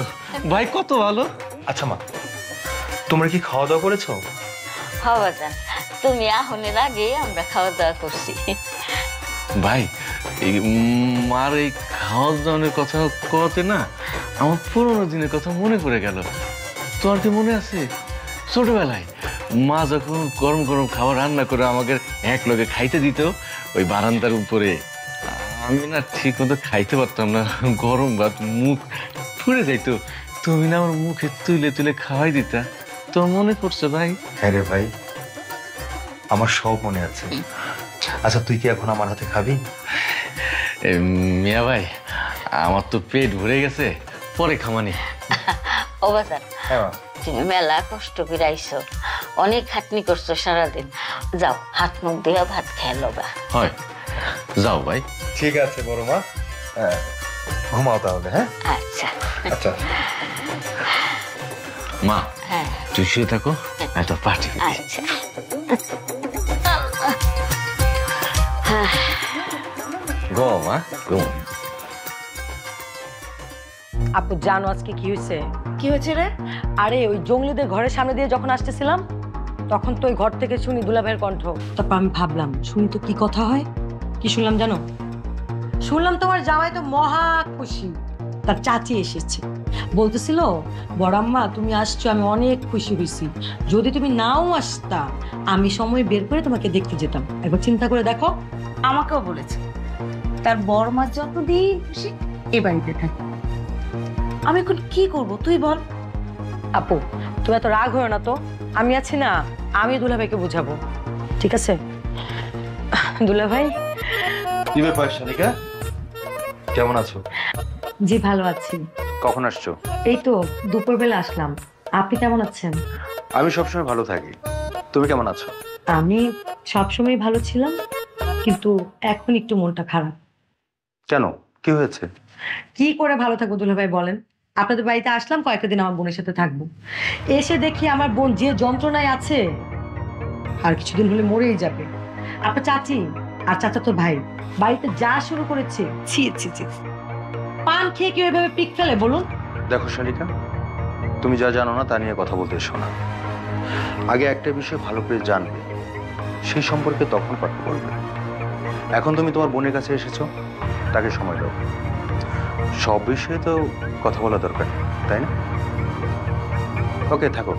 ভাই কত ভালো। আচ্ছা মা, তোমরা কি খাওয়া দাওয়া করেছো? হওয়া যান, তুমি আহনের আগে আমরা খাওয়া দাওয়া করছি। ভাই, এই মার এই খাওয়া দাওয়ার কথা কতে না আমার পুরোনো দিনের কথা মনে পড়ে গেল। তোমার কি মনে আছে ছোটবেলায় মা যখন গরম গরম খাবার রান্না করে আমাকে এক লগে খাইতে দিত ওই বারান্দার উপরে? আমি না ঠিক মতো খাইতে পারতাম না, গরম ভাত মুখ পুড়ে যাইতো। তুমি না আমার মুখে তুলে তুলে খাওয়াই দিতা। তোর মনে পড়ছে ভাই? হ্যাঁ রে ভাই, আমার সব মনে আছে। আচ্ছা, তুই কি এখন আমার হাতে খাবি? মিয়া ভাই, আমার তো পেট ভরে গেছে, পরে খামানি। ও বাজার, হ্যাঁ, তুমি মেলা কষ্ট করে আইসো, অনেক খাটনি করছো সারাদিন। যাও, হাত মুখ দিয়ে ভাত খেয়ে লবা। হয়, যাও ভাই। ঠিক আছে বড় মা, ঘুমাও তাহলে। হ্যাঁ আচ্ছা আচ্ছা। মা, হ্যাঁ তুই শুয়ে থাকো, এত পার্টি। আচ্ছা। গো মা, গো। আপু জানো আজকে কি হয়েছে? কি হয়েছে রে? আরে ওই জঙ্গলিদের ঘরের সামনে দিয়ে যখন আসতেছিলাম, তখন তো ওই ঘর থেকে শুনি দুলাভাইয়ের কণ্ঠ। তারপর আমি ভাবলাম শুনি তো কি কথা হয়। কি শুনলাম জানো? শুনলাম তোমার জামাই তো মহা খুশি, তার চাচি এসেছে। বলতেছিল, বড়াম্মা তুমি আসছো, আমি অনেক খুশি হয়েছি। যদি তুমি নাও আসতা, আমি সময় বের করে তোমাকে দেখতে যেতাম। একবার চিন্তা করে দেখো। আমাকেও বলেছে তার বড় মা যতদিন খুশি এ বাড়িতে থাকে। আমি এখন কি করব তুই বল। আপু তুমি এত রাগ হও না তো, আমি আছি না, আমি দুলাভাইকে বুঝাবো, ঠিক আছে? দুলাভাই। কি ব্যাপার শালিকা, কেমন আছো? জি ভালো আছি। কখন আসছো? এই তো দুপুরবেলা আসলাম। আপনি কেমন আছেন? আমি সবসময় ভালো থাকি, তুমি কেমন আছো? আমি সবসময় ভালো ছিলাম, কিন্তু এখন একটু মনটা খারাপ। কেন, কি হয়েছে? কি করে ভালো থাকবো দুলাভাই বলেন? আপনাদের বাড়িতে আসলাম, কয়েকটা দিন আমার বোনের সাথে থাকবো। এসে দেখি আমার বোন যে যন্ত্রণায় আছে, আর কিছুদিন হলে মরেই যাবে। আপনার চাচি আর চাচা তো ভাই বাড়িতে যা শুরু করেছে, ছি ছি ছি। পান খেয়ে কেউ এভাবে পিক ফেলে বলুন? দেখো শালিকা, তুমি যা জানো না তা নিয়ে কথা বলতে এসো না। আগে একটা বিষয় ভালো করে জানবে, সেই সম্পর্কে তখন কথা বলবে। এখন তুমি তোমার বোনের কাছে এসেছো, তাকে সময় দাও। সব বিষয়ে তো কথা বলা দরকার, তাই না? ওকে, থাকো।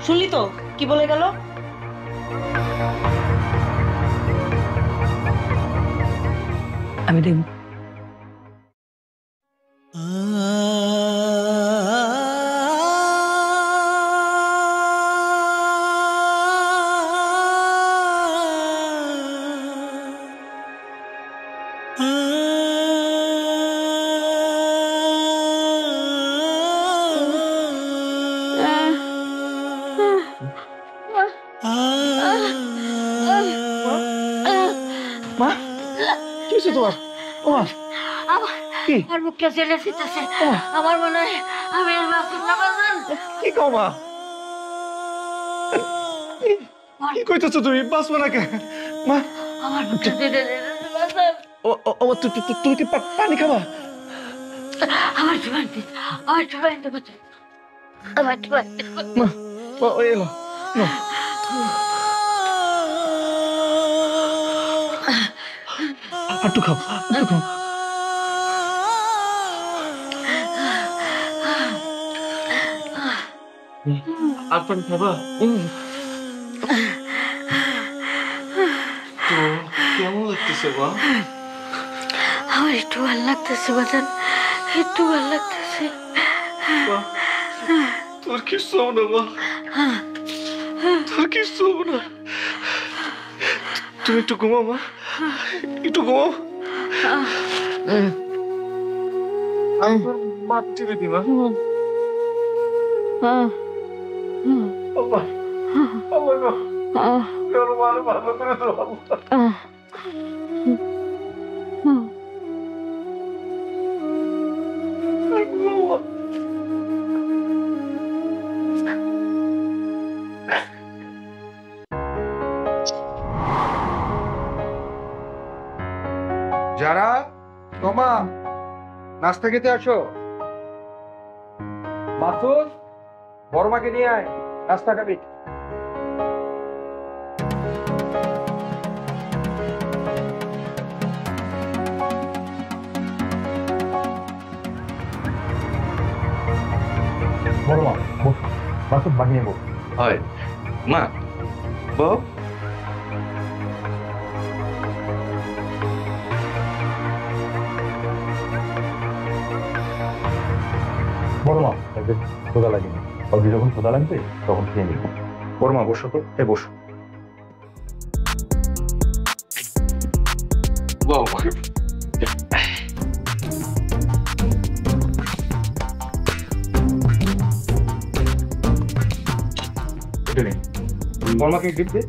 শুনলি তো কি বলে গেল? আমি দেখব। মা, কি হয়েছে তোমার? ও মা, কি? আমার মুখটা জেলে ফিরতেছে, আমার মনে হয় আমি আর বাঁচব না। বাজান, কি কও মা? কি কইতেছো তুমি? বাঁচবো না কে? মা, আমার মুখটা জেলে ফিরতেছে বাজান। তুমি কি পানি খাবা? আমার একটু পানি দিন, আমার একটু পানি দেবো, আমার একটু পানি দেবো। মা, ওই এলো না। একটু খাও, একটু খাও। আর পানি খাবা? তো কেমন লাগতেছে মা? আমার একটু ভালো লাগতেছে বাজান, একটু ভালো লাগতেছে। তোর কিচ্ছু হবে না মা, তোর কিচ্ছু হবে না। তুমি একটু ঘুমাও মা, একটু ঘুমাও। মা টিভি দি মা। আল্লাহ আল্লাহ গো, তোর মারে ভালো করে দাও আল্লাহ। যারা তোমা নাস্তা খেতে আসো। মাসুদ, বড়মাকে নিয়ে আয়, নাস্তা খাবি। বড়মা বস, মাসুদ বানিয়ে বস। হয় মা, বউ। বড়মা খোদা লাগেনি, অল্প যখন খোদা লাগবে তখন খেয়ে নিব। বড়মা বসো তো, বসো। বউ বড়মাকে গিফট দে।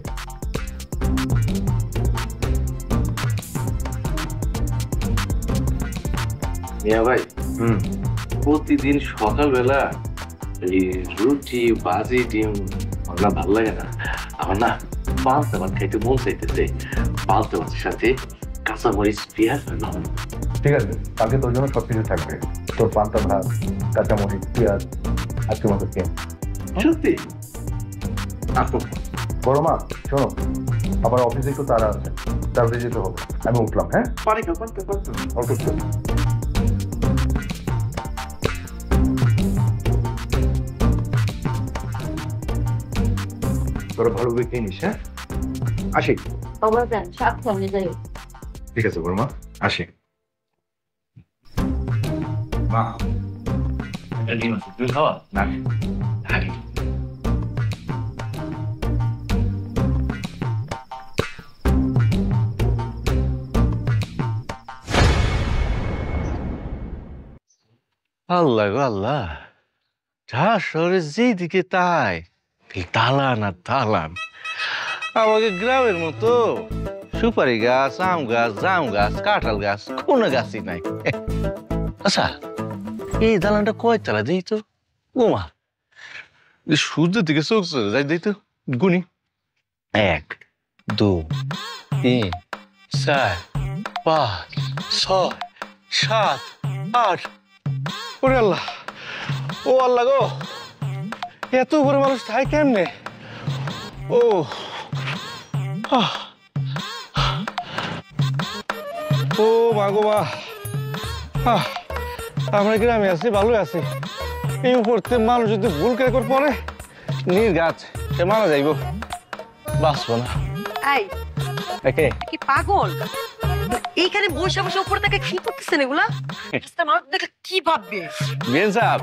মিয়া ভাই, প্রতিদিন সকালবেলা এই রুটি ভাজি ডিম আমার না ভালো লাগে না। আমার না পান্তা ভাত খাইতে মন চাইতেছে। পান্তা ভাতের সাথে কাঁচামরিচ পেঁয়াজ আর লবণ। ঠিক আছে, কালকে তোর জন্য সবকিছু থাকবে। তোর পান্তা ভাত, কাঁচামরিচ, পেঁয়াজ, আজকে মতো পেঁয়াজ। সত্যি? বড়মা শোনো, আমার অফিসে একটু তাড়া আছে, তাড়াতাড়ি যেতে হবে। আমি উঠলাম। হ্যাঁ, পানি খাও, পানি খাও, পানি খাও। অল্প একটু। তোরা ভালোভাবে খেয়ে নিস। হ্যাঁ, আসি। বাবা যান, সাবধানে যাই। ঠিক আছে বড়মা, আসি। মা, তুমি খাওয়া না আল্লাহ গো আল্লাহ, ঢাকা শহরে যেদিকে তাই দালান আর দালান। আমাকে গ্রামের মতো সুপারি গাছ, আম গাছ, জাম গাছ, কাঁঠাল গাছ কোনো গাছই নাই। আচ্ছা, এই দালানটা কয়তলা দিই তো? ওমা, সূর্যের দিকে চোখ চলে যাই দিই তো। গুনি 1 2 3 4 5 6 7 8। ওরে আল্লাহ, ও আল্লাহ গো, এত করে মানুষ থাকে কেমনে? ও ও মা গো মা, আমরা গ্রামে আছি, ভালো আছি। এই উপরতে মানুষ যদি ভুল করে পড়ে নির্ঘাত সে মারা যাইব, বাঁচবো না। কি পাগল? এইখানে বসে বসে উপরে তাকে কি করতেছেন এগুলা? মানুষ দেখলে কি ভাববে? মেন সাহেব,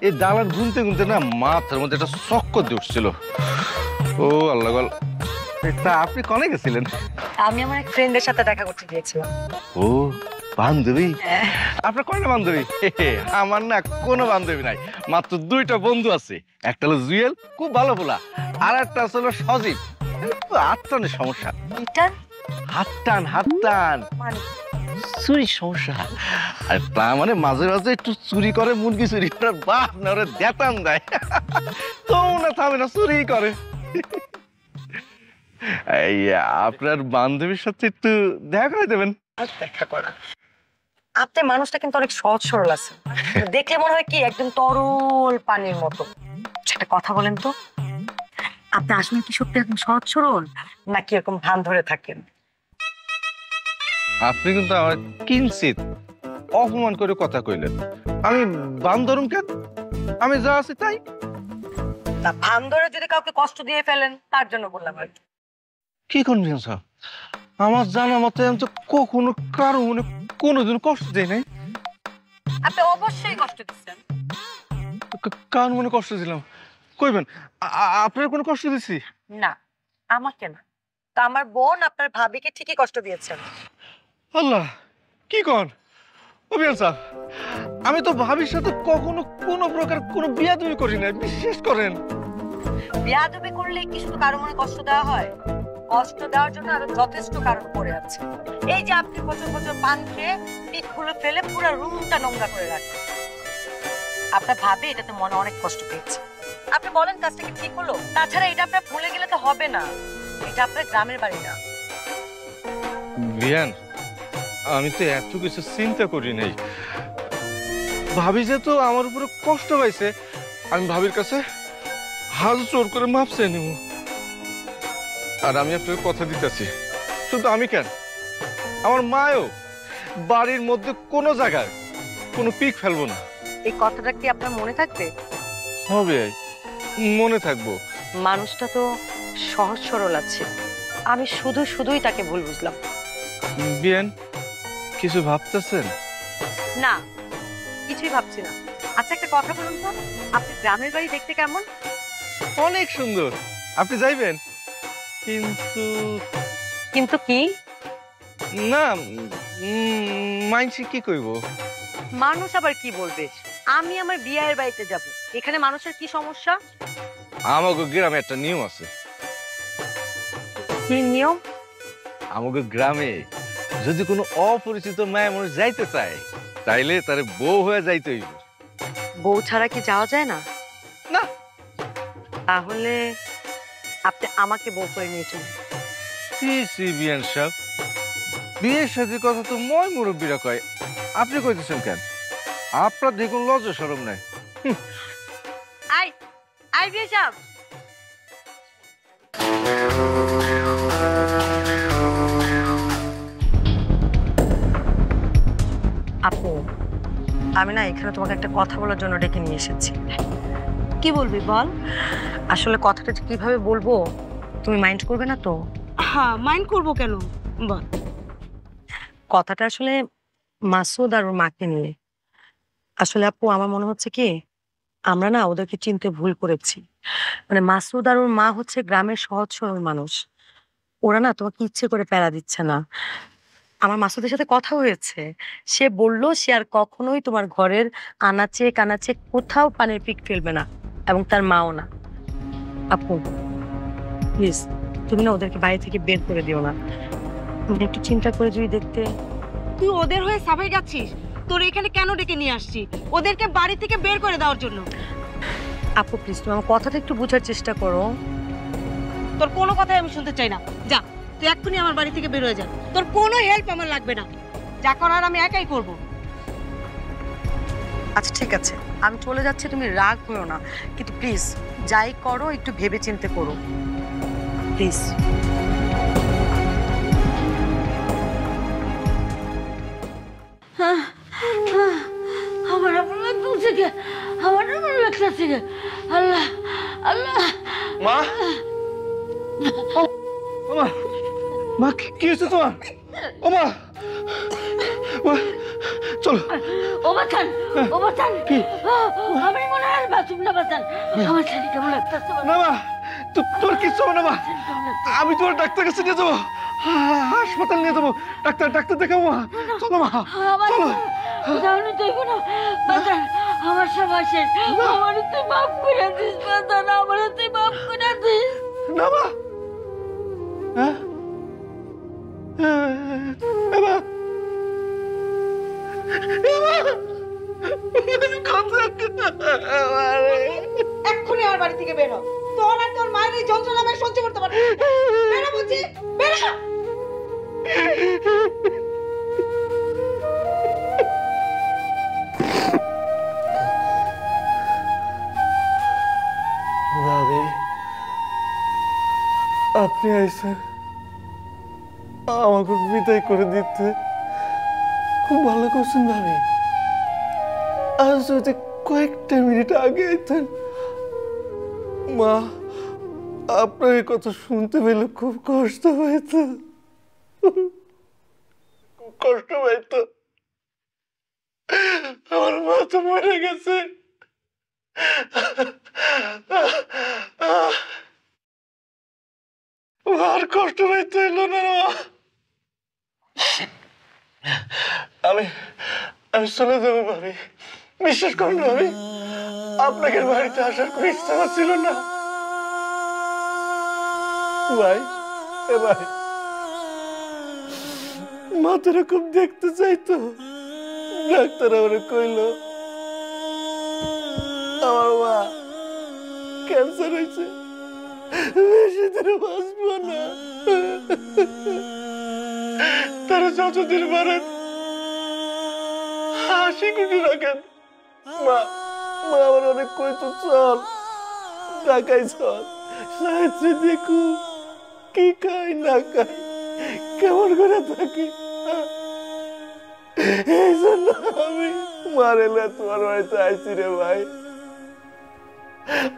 এই দালান গুনতে গুনতে না মাথার মধ্যে একটা চক্কর দিয়ে উঠছিল। ও আল্লাহ গো, তা আপনি কনে গেছিলেন? আমি আমার এক ফ্রেন্ডের সাথে দেখা করতে গিয়েছিলাম। ও বান্ধবী? আপনার কয়টা বান্ধবী? আমার না কোনো বান্ধবী নাই, মাত্র 2টা বন্ধু আছে। একটা হলো জুয়েল, খুব ভালো পোলা, আর একটা হলো সজীব, হাত টানের সমস্যা। হাত টান চুরির সমস্যা। আর তা মানে মাঝে মাঝে একটু চুরি করে, মুরগি চুরি করে, বাপ না ওরে দেতাম দেয়, তো না থামে না, চুরি করে। এই আপনার বান্ধবীর সাথে একটু দেখা করে দেবেন। দেখা করা? আপনার মানুষটা কিন্তু অনেক সহজ সরল আছে, দেখলে মনে হয় কি একদম তরল পানির মতো। একটা কথা বলেন তো, আপনি আসলে কি সত্যি এরকম সহজ সরল নাকি এরকম ভান ধরে থাকেন? আপনি কিন্তু আমার কিঞ্চিত অপমান করে কথা কইলেন। আমি বান ধরুন কেন? আমি যা আছি তাই। না, ভান ধরে যদি কাউকে কষ্ট দিয়ে ফেলেন তার জন্য বললাম আর কি। কি করবেন স্যার? আমার জানা মতে আমি তো কখনো কারো মনে কোনোদিন কষ্ট দেয় নাই। আপনি অবশ্যই কষ্ট দিচ্ছেন। কার মনে কষ্ট দিলাম? কইবেন আপনার কোনো কষ্ট দিছি? না, আমাকে না, তা আমার বোন আপনার ভাবিকে ঠিকই কষ্ট দিয়েছেন। আল্লাহ, কি কন অভিয়ান সাহেব? আমি তো ভাবির সাথে কখনো কোনো প্রকার কোনো বিয়াদবি করি না, বিশ্বাস করেন। বিয়াদবি করলে কি শুধু কারো মনে কষ্ট দেওয়া হয়? কষ্ট দেওয়ার জন্য আরো যথেষ্ট কারণ পড়ে আছে। এই যে আপনি বছর বছর পান খেয়ে পিঠগুলো ফেলে পুরো রুমটা নোংরা করে রাখেন। আপনার ভাবে এটাতে মনে অনেক কষ্ট পেয়েছে। আপনি বলেন কাজটা কি ঠিক হলো? তাছাড়া এটা আপনার ভুলে গেলে তো হবে না, এটা আপনার গ্রামের বাড়ি না। বিয়ান, আমি তো এত কিছু চিন্তা করি নাই। ভাবি যে তো আমার উপরে কষ্ট পাইছে, আমি ভাবির কাছে হাত জোর করে মাপ চেয়ে নিব। আর আমি আপনার কথা দিতেছি, শুধু আমি কেন, আমার মায়ও বাড়ির মধ্যে কোনো জায়গায় কোনো পিক ফেলবো না। এই কথাটা কি আপনার মনে থাকবে? হবে, মনে থাকবো। মানুষটা তো সহজ সরল আছে, আমি শুধুই তাকে ভুল বুঝলাম। বিয়ান, কিছু ভাবতেছেন? না, কিছুই ভাবছি না। আচ্ছা, একটা কথা বলুন তো, আপনি গ্রামের বাড়ি দেখতে কেমন? অনেক সুন্দর। আপনি যাইবেন? কিন্তু কিন্তু কি? না, মাইনসি কি কইব? মানুষ আবার কি বলবে? আমি আমার বিয়ের বাড়িতে যাব, এখানে মানুষের কি সমস্যা? আমাকে গ্রামে একটা নিয়ম আছে। কি নিয়ম? আমাকে গ্রামে যদি কোনো অপরিচিত মায়া মানুষ যাইতে চায়, তাইলে তারে বউ হয়ে যাইতে হইব। বউ ছাড়া কি যাওয়া যায় না? না। তাহলে আপনি আমাকে বউ করে নিয়ে চলুন। বিয়ান সাহেব, বিয়ের শাদীর কথা তো মই মুরব্বীরা কয়, আপনি কইতেছেন কেন? আপনার দেখুন লজ্জা শরম নাই। আই বিয়ে সাহেব, আপু, আমি না এখানে তোমাকে একটা কথা বলার জন্য ডেকে নিয়ে এসেছি। কি বলবি বল? আসলে কথাটা যে কিভাবে বলবো তুমি মাইন্ড করবে না তো? হ্যাঁ, মাইন্ড করবো কেন, বল। কথাটা আসলে মাসুদ আর ওর মাকে নিয়ে। আসলে আপু, আমার মনে হচ্ছে কি আমরা না ওদেরকে চিনতে ভুল করেছি। মানে মাসুদ আর ওর মা হচ্ছে গ্রামের সহজ সরল মানুষ, ওরা না তোমাকে ইচ্ছে করে প্যারা দিচ্ছে না। আমার মাসুদের সাথে কথা হয়েছে, সে বলল সে আর কখনোই তোমার ঘরের আনাচে কানাচে কোথাও পানির পিক ফেলবে না, এবং তার মাও না। আপু প্লিজ, তুমি না ওদেরকে বাড়ি থেকে বের করে দিও না। তুমি একটু চিন্তা করে যদি দেখতে। তুই ওদের হয়ে সাফাই যাচ্ছিস? তোর এখানে কেন ডেকে নিয়ে আসছি? ওদেরকে বাড়ি থেকে বের করে দেওয়ার জন্য। আপু প্লিজ, তুমি আমার কথাটা একটু বোঝার চেষ্টা করো। তোর কোনো কথাই আমি শুনতে চাই না, যা তুই এক্ষুনি আমার বাড়ি থেকে বের হয়ে যা। তোর কোনো হেল্প আমার লাগবে না, যা করার আমি একাই করব। আচ্ছা ঠিক আছে, আমি চলে যাচ্ছি, তুমি রাগ করো না, কিন্তু প্লিজ যাই করো একটু ভেবে চিন্তে করো প্লিজ। আমার এমন লাগতেছে কে, আমার এমন লাগতেছে কে, আল্লাহ আল্লাহ। মা, মা, মা, কি হয়েছে তোমার? ও মা, চলো। ও বাতান, ও বাতান, আমি মনে হয় বাঁচুম না বাতান। আমার শাড়ি কেমন লাগতেছে? না মা, তোর কিচ্ছু হবে না মা, আমি তোমার ডাক্তার কাছে নিয়ে যাবো, হাসপাতাল নিয়ে যাবো, ডাক্তার দেখাবো মা। চলো মা, চলো। তাহলে তুই কোনো বাতান, আমার সবাই শেষ, আমার তুই মাফ করে দিস বাতান, আমার তুই মাফ করে দিস। না মা, হ্যাঁ এক্ষুনি আমার বাড়ি থেকে বের হ। তোর আর তোর মায়ের এই যন্ত্রণা আমি সহ্য করতে পারবো না। বের হ বলছি, বের হ। ভাবি, আপনি আইসেন আমাকে বিদায় করে দিতে, খুব ভালো করছেন ভাবি। আজ যদি কয়েকটা মিনিট আগে আইতেন, মা আপনার এই কথা শুনতে পেলে খুব কষ্ট পাইতো, কষ্ট পাইতো। আমার মা তো মরে গেছে। আর কষ্ট পাইতে হইল না। আমি আমি চলে যাবো ভাবি, বিশ্বাস করুন ভাবি, আপনাদের বাড়িতে আসার কোনো ইচ্ছা ছিল না। ভাই এ ভাই, মা তো এরকম দেখতে চাইতো। ডাক্তার আমার কইল আমার মা ক্যান্সার হয়েছে, বেশি দিনে বাঁচবো না। তারা যতদিন পারেন হাসি খুশি রাখেন। মা মা আমার অনেক কইতো চল ঢাকায় চল, সাহিত্রে দেখু কি খাই না খাই, কেমন করে থাকি। এই জন্য আমি মারেলে তোমার বাড়িতে আইছি রে ভাই।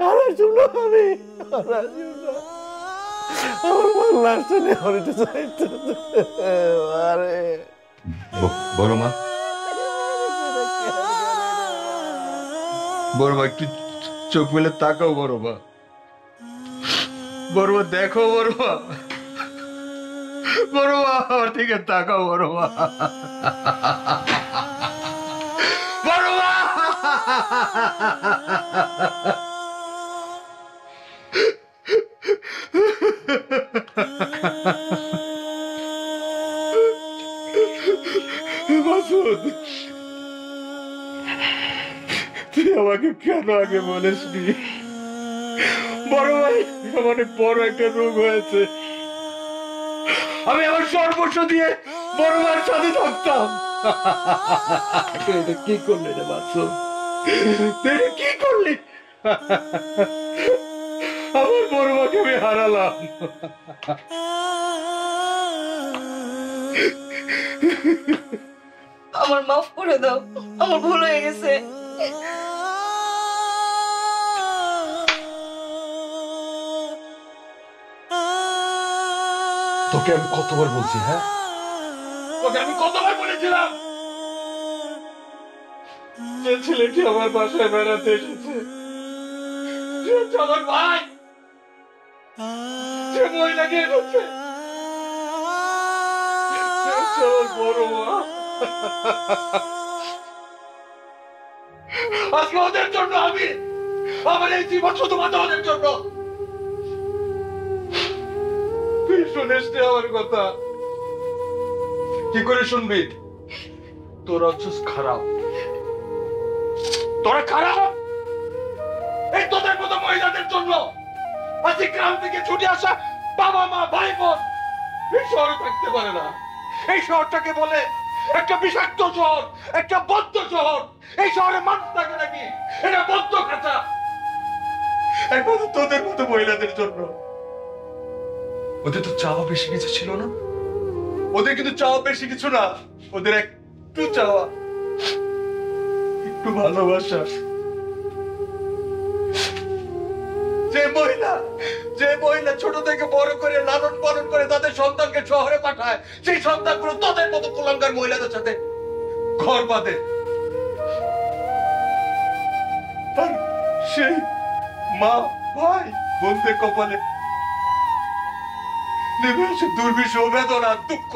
আর আসুন না আমি, আর আসুন না। আমার মন লাগছে না, আমার একটু চাইতে আরে বড় মা, বড় মা একটু চোখ মেলে তাকাও। বড় মা, বড় মা দেখো, বড় মা, বড় মা আমার দিকে তাকাও। বড় মা, বড় মা, মাসুদ, তুই আমাকে কেন আগে বলিসনি? বড় ভাই আমার বড় একটা রোগ হয়েছে, আমি আমার সর্বস্ব দিয়ে বড় ভাইয়ের সাথে থাকতাম। তুই এটা কি করলি রে মাসুদ, তুই এটা কি করলি? আমার বড় মাকে আমি হারালাম। আমার মাফ করে দাও, আমার ভুল হয়ে গেছে। তোকে আমি কতবার বলছি? হ্যাঁ, তোকে আমি কতবার বলেছিলাম যে ছেলেটি আমার বাসায় বেড়াতে এসেছে সে হচ্ছে আমার ভাই, যে মহিলাকে এসেছে সে হচ্ছে আমার বড় মা। আজকে ওদের জন্য আমি, আমার এই জীবন শুধুমাত্র ওদের জন্য। তুই শুনিস নি আমার কথা? কি করে শুনবি? তোরা হচ্ছিস খারাপ, তোরা খারাপ। এই তোদের মতো মহিলাদের জন্য আজকে গ্রাম থেকে ছুটে আসা বাবা মা ভাই বোন এই শহরে থাকতে পারে না। এই শহরটাকে বলে একটা বিষাক্ত শহর, একটা বদ্ধ শহর। এই শহরে মানুষ থাকে নাকি? এটা বদ্ধ খাঁচা। একমাত্র তোদের মতো মহিলাদের জন্য। ওদের তো চাওয়া বেশি কিছু ছিল না, ওদের কিন্তু চাওয়া বেশি কিছু না, ওদের একটু চাওয়া, একটু ভালোবাসা। যে মহিলা ছোট থেকে বড় করে লালন পালন করে তাদের সন্তানকে শহরে পাঠায়, সেই সন্তানগুলো তোদের মতো কুলাঙ্গার মহিলাদের সাথে ঘর বাঁধে। আর সেই মা ভাই বোনদের কপালে নেমে আসে দুর্বিষহ বেদনা, দুঃখ।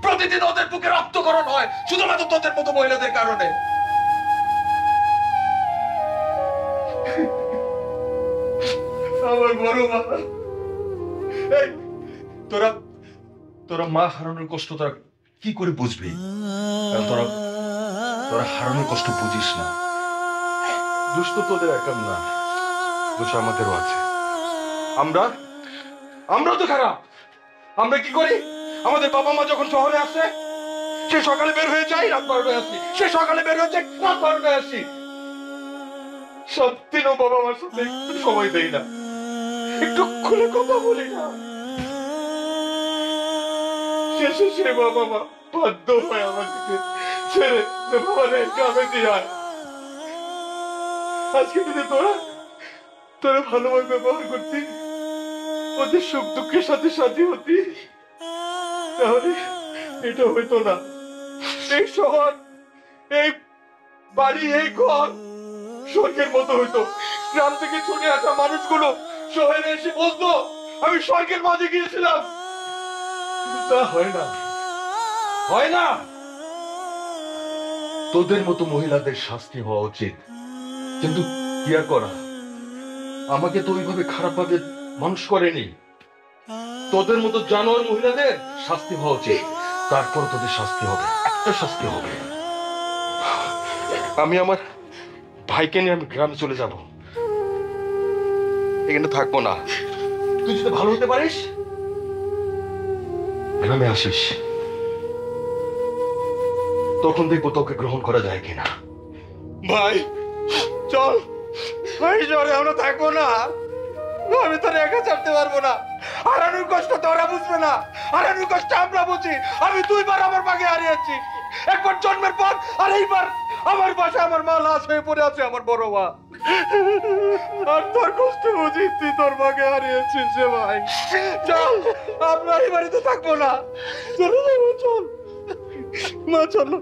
প্রতিদিন ওদের বুকে রক্তকরণ হয় শুধুমাত্র তোদের মতো মহিলাদের কারণে। আমার বড় মা, এই তোরা তোরা মা হারানোর কষ্ট তোরা কি করে বুঝবি? তোরা তোরা হারানোর কষ্ট বুঝিস না। দোষ তো তোদের একার না, দোষ আমাদেরও আছে। আমরা তো খারাপ। আমরা কি করি? আমাদের বাবা মা যখন শহরে আসে, সে সকালে বের হয়ে যায়, রাত 12টায় আসি। সে সকালে বের হয়ে যায়, রাত 12টায় আসি। সত্যিও বাবা মার সাথে একটু সময় দেই না, একটু খুলে কথা বলি না। শেষে সে বাবা মা বাধ্য হয় আমাদেরকে ছেড়ে গ্রামে দিয়ে আয়। আজকে যদি তোরা ভালোভাবে ব্যবহার করতি, ওদের সুখ দুঃখের সাথে সাথী হতি, তাহলে এটা হইতো না। এই শহর, এই বাড়ি এই ঘর স্বর্গের মতো হইতো। গ্রাম থেকে ছুটে আসা মানুষগুলো শহরে এসে বলতো আমি স্বর্গের মাঝে গিয়েছিলাম। তা হয় না, হয় না। তোদের মতো মহিলাদের শাস্তি হওয়া উচিত, কিন্তু কি আর করা, আমাকে তো ওইভাবে খারাপ ভাবে মানুষ করেনি। তোদের মতো জানোয়ার মহিলাদের শাস্তি হওয়া উচিত, তারপর তোদের শাস্তি হবে, একটা শাস্তি হবে। আমি আমার ভাইকে নিয়ে আমি গ্রামে চলে যাব, এখানে থাকবো না। তুই যদি ভালো হতে পারিস গ্রামে আসিস, তখন দেখবো তোকে গ্রহণ করা যায় কিনা। ভাই চল, ভাই চলে, আমরা থাকবো না। আমি তোর একা ছাড়তে পারবো না। হারানোর কষ্ট তোরা বুঝবে না, হারানোর কষ্ট আমরা বুঝি। আমি 2 বার আমার মাকে হারিয়েছি, একবার জন্মের পর আর এইবার আমার বাসায় আমার মা লাশ হয়ে পড়ে আছে, আমার বড় মা। আর তোর কষ্ট বুঝি, তুই তোর মাকে হারিয়েছিস রে ভাই। চল, আমরা এই বাড়িতে থাকবো না, চলে যাবো, চল মা, চলো।